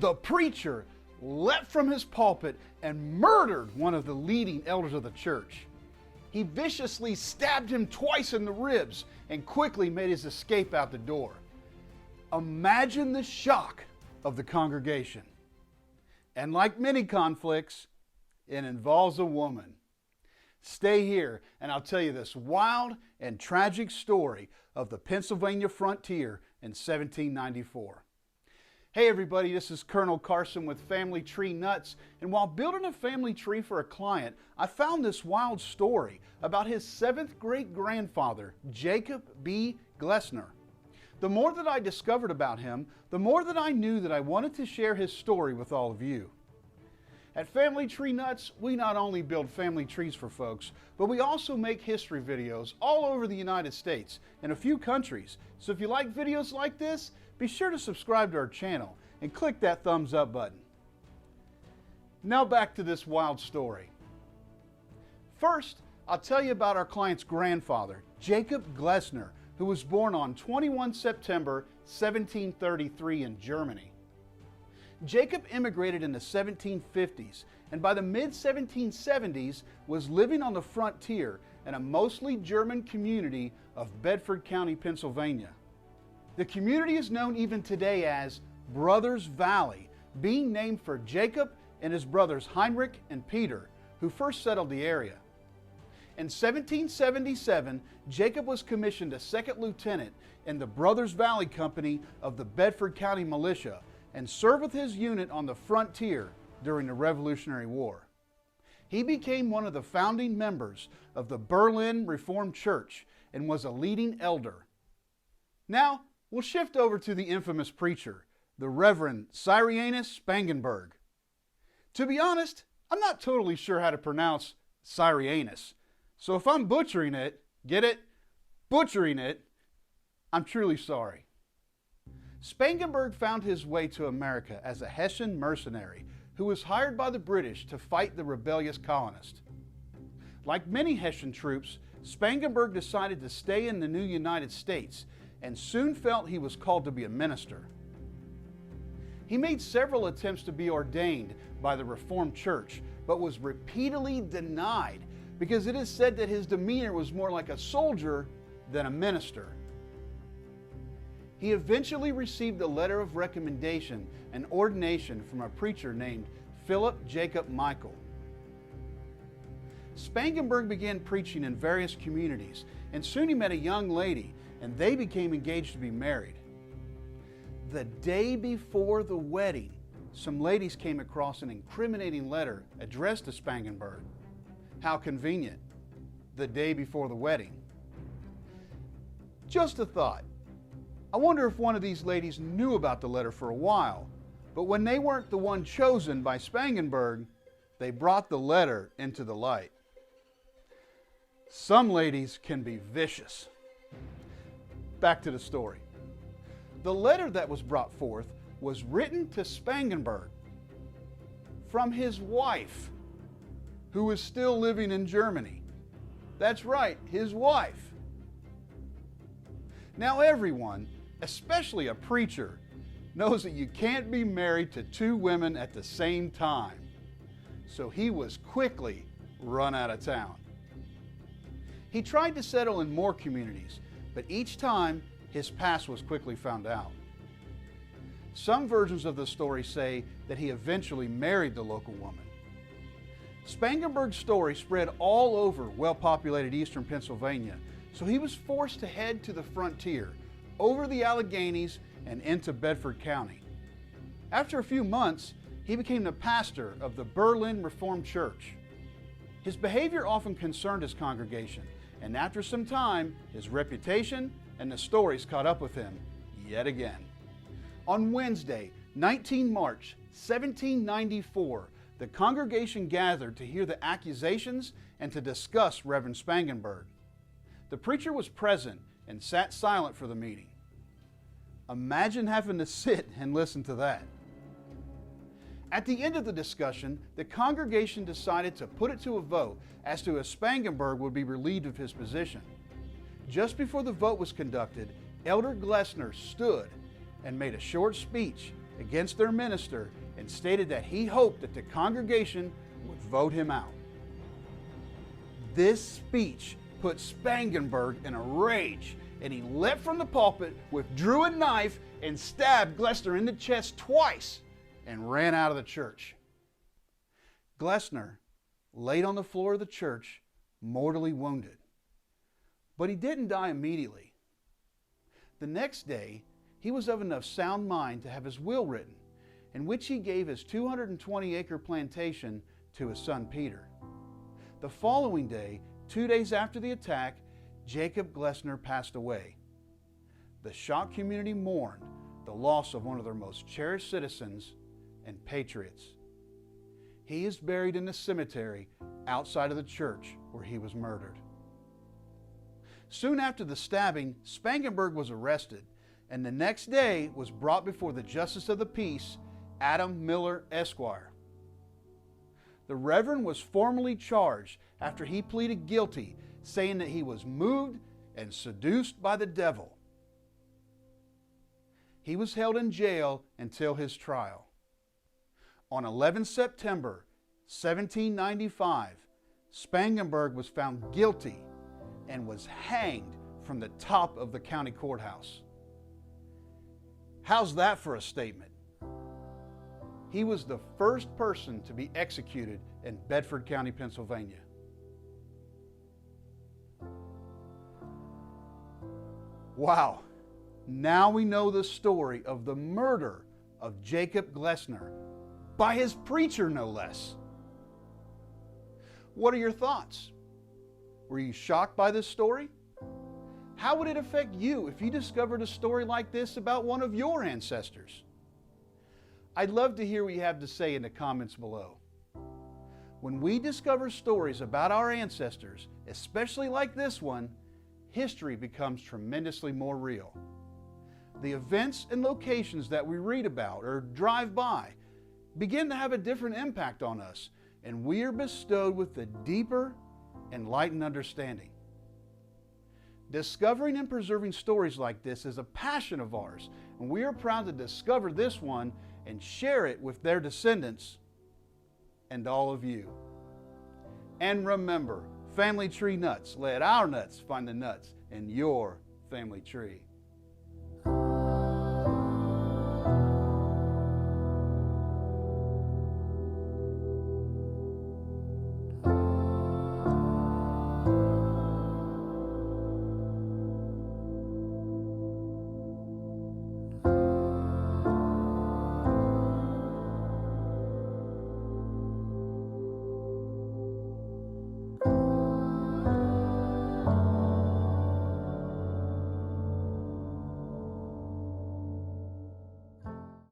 the preacher leapt from his pulpit and murdered one of the leading elders of the church. He viciously stabbed him twice in the ribs and quickly made his escape out the door. Imagine the shock of the congregation. And like many conflicts, it involves a woman. Stay here and I'll tell you this wild and tragic story of the Pennsylvania frontier in 1794. Hey everybody, this is Colonel Carson with Family Tree Nuts, and while building a family tree for a client, I found this wild story about his 7th great-grandfather, Jacob B. Glessner. The more that I discovered about him, the more that I knew that I wanted to share his story with all of you. At Family Tree Nuts, we not only build family trees for folks, but we also make history videos all over the United States and a few countries. So if you like videos like this, be sure to subscribe to our channel and click that thumbs up button. Now back to this wild story. First, I'll tell you about our client's grandfather, Jacob Glessner, who was born on 21 September 1733 in Germany. Jacob immigrated in the 1750s and by the mid-1770s was living on the frontier in a mostly German community of Bedford County, Pennsylvania. The community is known even today as Brothers Valley, being named for Jacob and his brothers Heinrich and Peter, who first settled the area. In 1777, Jacob was commissioned a second lieutenant in the Brothers Valley Company of the Bedford County Militia and served with his unit on the frontier during the Revolutionary War. He became one of the founding members of the Berlin Reformed Church and was a leading elder. Now, we'll shift over to the infamous preacher, the Reverend Sirius Spangenberg. To be honest, I'm not totally sure how to pronounce Sirius, so if I'm butchering it, get it? Butchering it, I'm truly sorry. Spangenberg found his way to America as a Hessian mercenary who was hired by the British to fight the rebellious colonists. Like many Hessian troops, Spangenberg decided to stay in the new United States and soon felt he was called to be a minister. He made several attempts to be ordained by the Reformed Church, but was repeatedly denied because it is said that his demeanor was more like a soldier than a minister. He eventually received a letter of recommendation and ordination from a preacher named Philip Jacob Michael. Spangenberg began preaching in various communities, and soon he met a young lady, and they became engaged to be married. The day before the wedding, some ladies came across an incriminating letter addressed to Spangenberg. How convenient. The day before the wedding. Just a thought. I wonder if one of these ladies knew about the letter for a while, but when they weren't the one chosen by Spangenberg, they brought the letter into the light. Some ladies can be vicious. Back to the story. The letter that was brought forth was written to Spangenberg from his wife, who was still living in Germany. That's right, his wife. Now everyone, especially a preacher, knows that you can't be married to 2 women at the same time. So he was quickly run out of town. He tried to settle in more communities, but each time his past was quickly found out. Some versions of the story say that he eventually married the local woman. Spangenberg's story spread all over well-populated eastern Pennsylvania, so he was forced to head to the frontier, over the Alleghenies and into Bedford County. After a few months, he became the pastor of the Berlin Reformed Church. His behavior often concerned his congregation, and after some time, his reputation and the stories caught up with him yet again. On Wednesday, 19 March 1794, the congregation gathered to hear the accusations and to discuss Reverend Spangenberg. The preacher was present and sat silent for the meeting. Imagine having to sit and listen to that. At the end of the discussion, the congregation decided to put it to a vote as to if Spangenberg would be relieved of his position. Just before the vote was conducted, Elder Glessner stood and made a short speech against their minister and stated that he hoped that the congregation would vote him out. This speech put Spangenberg in a rage, and he leapt from the pulpit, withdrew a knife, and stabbed Glessner in the chest twice and ran out of the church. Glessner laid on the floor of the church, mortally wounded. But he didn't die immediately. The next day, he was of enough sound mind to have his will written, in which he gave his 220-acre plantation to his son Peter. The following day, 2 days after the attack, Jacob Glessner passed away. The shocked community mourned the loss of one of their most cherished citizens and patriots. He is buried in the cemetery outside of the church where he was murdered. Soon after the stabbing, Spangenberg was arrested, and the next day was brought before the Justice of the Peace, Adam Miller, Esquire. The Reverend was formally charged after he pleaded guilty, saying that he was moved and seduced by the devil. He was held in jail until his trial. On 11 September 1795, Spangenberg was found guilty and was hanged from the top of the county courthouse. How's that for a statement? He was the first person to be executed in Bedford County, Pennsylvania. Wow, now we know the story of the murder of Jacob Glessner, by his preacher no less. What are your thoughts? Were you shocked by this story? How would it affect you if you discovered a story like this about one of your ancestors? I'd love to hear what you have to say in the comments below. When we discover stories about our ancestors, especially like this one, history becomes tremendously more real. The events and locations that we read about or drive by begin to have a different impact on us, and we are bestowed with a deeper, enlightened understanding. Discovering and preserving stories like this is a passion of ours, and we are proud to discover this one and share it with their descendants and all of you. And remember, family tree nuts, let our nuts find the nuts in your family tree.